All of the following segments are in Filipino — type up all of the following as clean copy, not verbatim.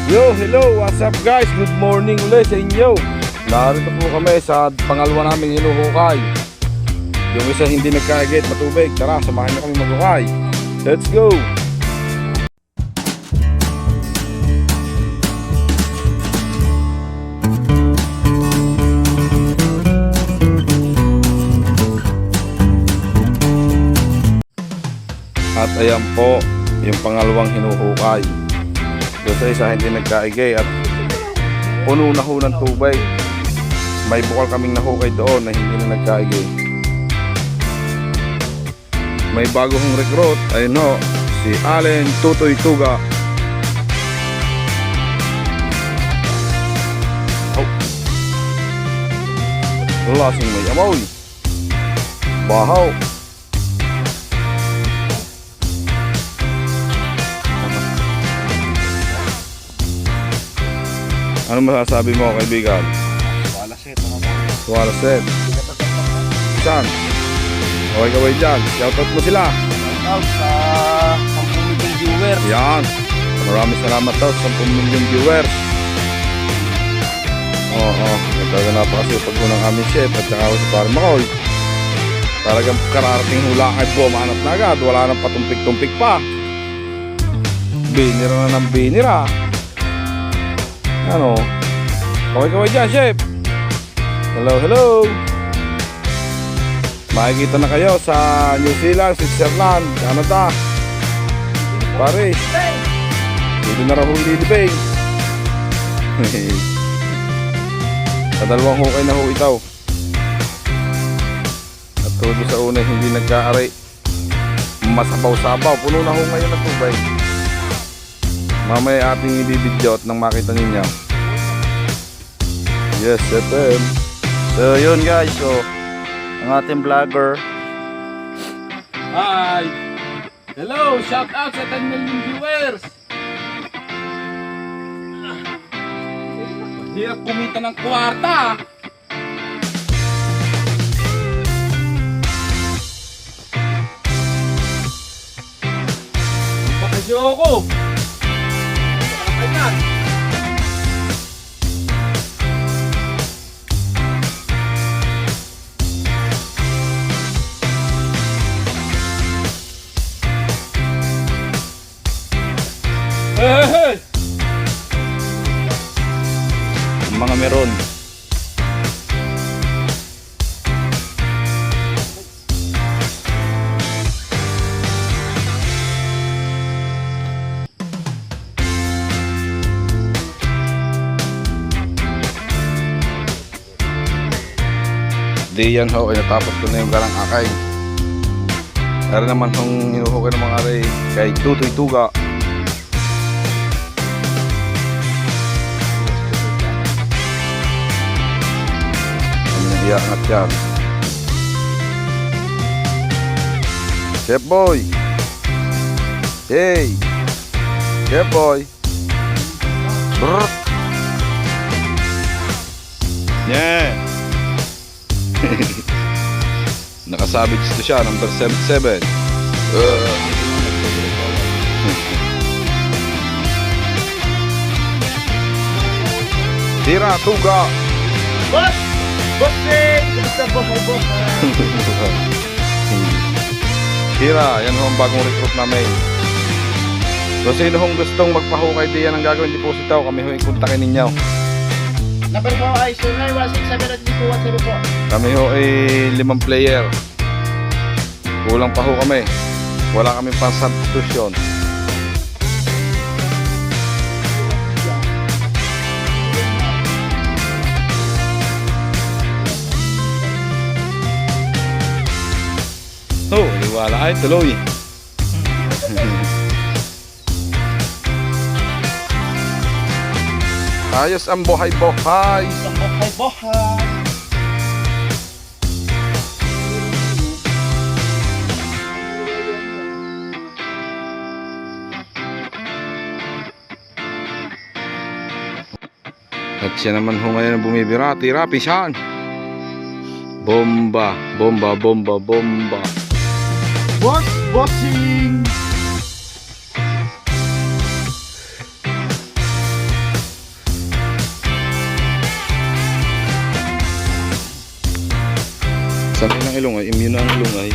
Yo, hello, what's up guys? Good morning ulit sa inyo. Narito po kami sa pangalawa namin hinuhukay. Yung isa hindi nagkagit matubig. Tara, samahan niyo kami maghukay. Let's go! At ayan po yung pangalawang hinuhukay. Doon sa isa hindi nagkaigay at puno na ho ng tubig. May bukal kaming nahukay doon na hindi na nagkaigay. May bago hong recruit, ayun ho, si Allen Tutoy Tuga. Oh. Lasing may amoy. Bahaw. Ano masasabi mo kaibigan? Wala set. Wala set. Saan? Okay kaway dyan. Shoutout mo sila. Shoutout sa 10 million viewers. Yan. Maraming salamat daw sa 10 million viewers. Oo. Nagtaga na pa kasi pag ng aming chef at saka ako si Parang Makoy. Talagang kararating hula kay bumanat na agad. Wala nang patumpik-tumpik pa. Binira na ng binira. Ano? Kaway-kaway dyan, chef. Hello, hello. Makikita na kayo sa New Zealand, Switzerland, Canada, Paris. Dito na raw lilibing. Sa dalawang hukay na ho itaw. At tulo sa una hindi nagkaaray. Masabaw-sabaw. Puno na ho ngayon na tubay. Mamaya ating i-video at nang makita ninyo. Yes, FM. So yun guys, so ang ating vlogger. Hi! Hello! Shout out sa 10 million viewers! Hirap kumita ng kwarta! Bakasyo ako! Ayan! Hey! Mga meron. Di yan ho, ay natapos ko na yung garang akay. Meron naman hong hinuhukay ng mga aray kay Tutoy Tuga. Iangat yan. Chef boy. Hey. Chef boy. Brrr. Yeah. Nakasabit ito siya, number 77. Tira, Tuga. What? Bossing! Kumusta buhay-buhay? Tira, yan ho ang bagong recruit namin. So sino hong gustong magpahukay diyan ang gagawin deposito, kami ho ikontakin ninyo. Number 4 ay 0916 po. Kami ho ay 5 player. Kulang pa ho kami. Wala kami pang substitution. Oh, wala ay tuloy. Ayos ang buhay-buhay. Isang buhay-buhay. At siya naman ho ngayon ang bumibira. Tira, pisan. Bomba, bomba, bomba, bomba. Bossing! ilong ay immune ang ilong ay.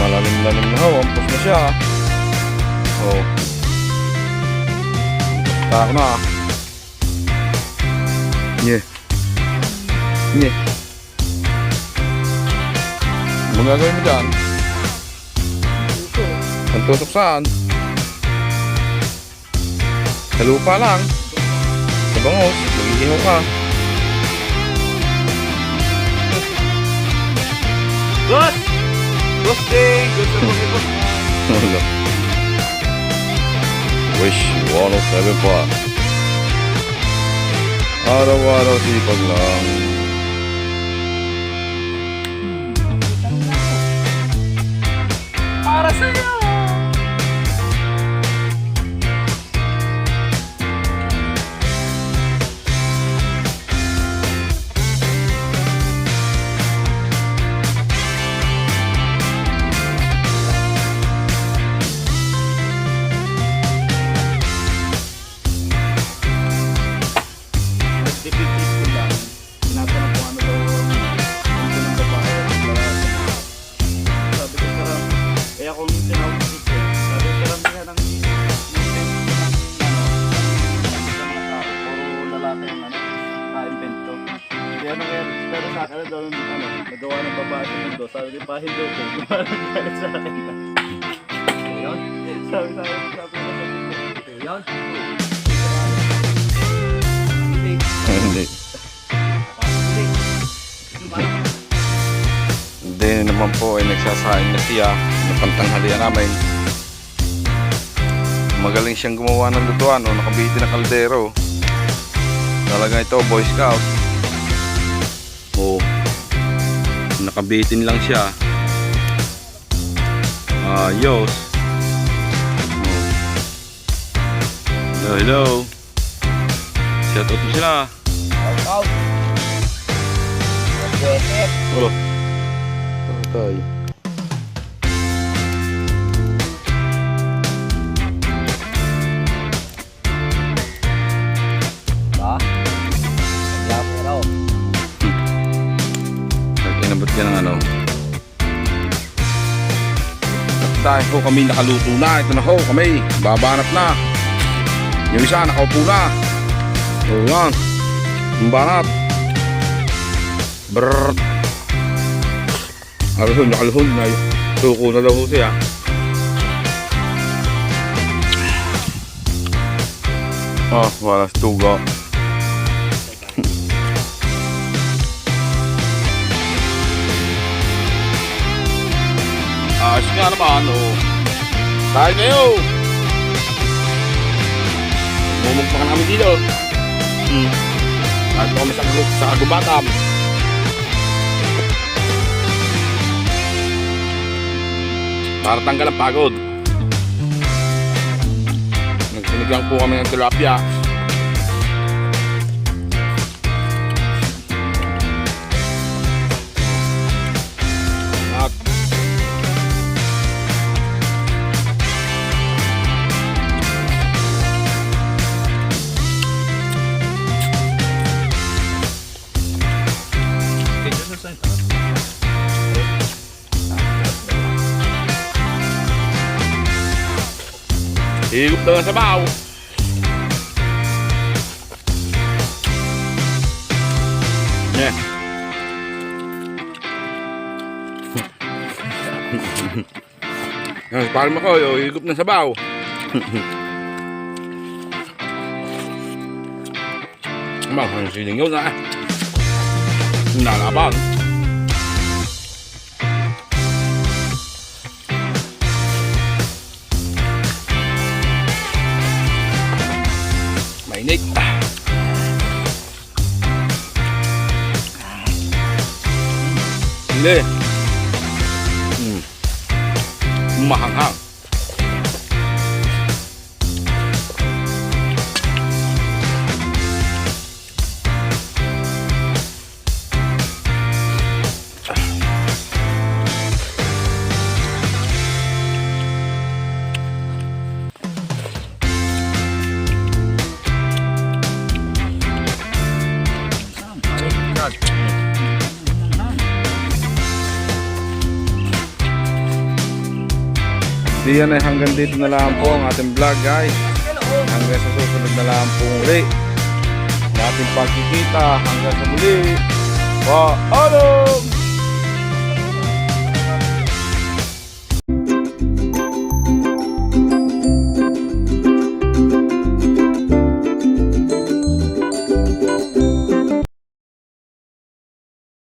Malalim-lalim na ho, ampos na siya. Oh. Basta ako na. Nye. Nye. Ano gagawin mo dyan? Ang tusok saan? Sa lupa lang. Sa bangos, magigihaw ka. Boss! Boosting! Gusto mo si boss? Wala. Wish 107 pa. Araw-araw sipag lang. Para sa'yo! Nagtipid-tip ko lang. Tinatanong kung ano daw ang pinagbabae ng lalaki. Sabi ko sarap. Kaya kung tinawag ko siya, sabi ko sarap niya ng mga tao. Puro lalaki ang na-invento. Kaya pero sa akin na daw nagawa ng babae sa mundo. Sabi ko pahindo ko. Parang galit sa akin. Yun? Sabi ko yun? Hindi. Hindi naman po ay nagsasaing na siya ng pantanghalian namin. Magaling siyang gumawa ng lutuan o nakabiti na kaldero. Talaga ito, Boy Scout. O, nakabitin lang siya. Ayos. Hello, hello. Shout out mo sila. Out! Olo. Patay. Ba? Lapo raw. Inabot ka ng ano. At dahil ho kami nakaluto na. Ito na ho kami. Babanat na. Yung isa nakaupo na. O yan. Yung banat. Brrrr. Alhon, nakalhon na. Suko na daw ho siya. Wala stuga. Ayos nga naman, oh. Tayo kayo! Mumug pa ka namin dito. Tayo pa kami sa kagubatam. Para tanggal ang pagod. Nagsinigang po kami ng tilapia. At higup dengan sabaw. Yeah. Palma ko, higup ng sabaw. Ang siling yun na. Nalaban. Tinik. Sili. Mahanghang. Diyan ay hanggang dito na lang po ang ating vlog guys. Hanggang sa susunod na lang po uli. Ang ating pagkikita hanggang sa muli. Paalam!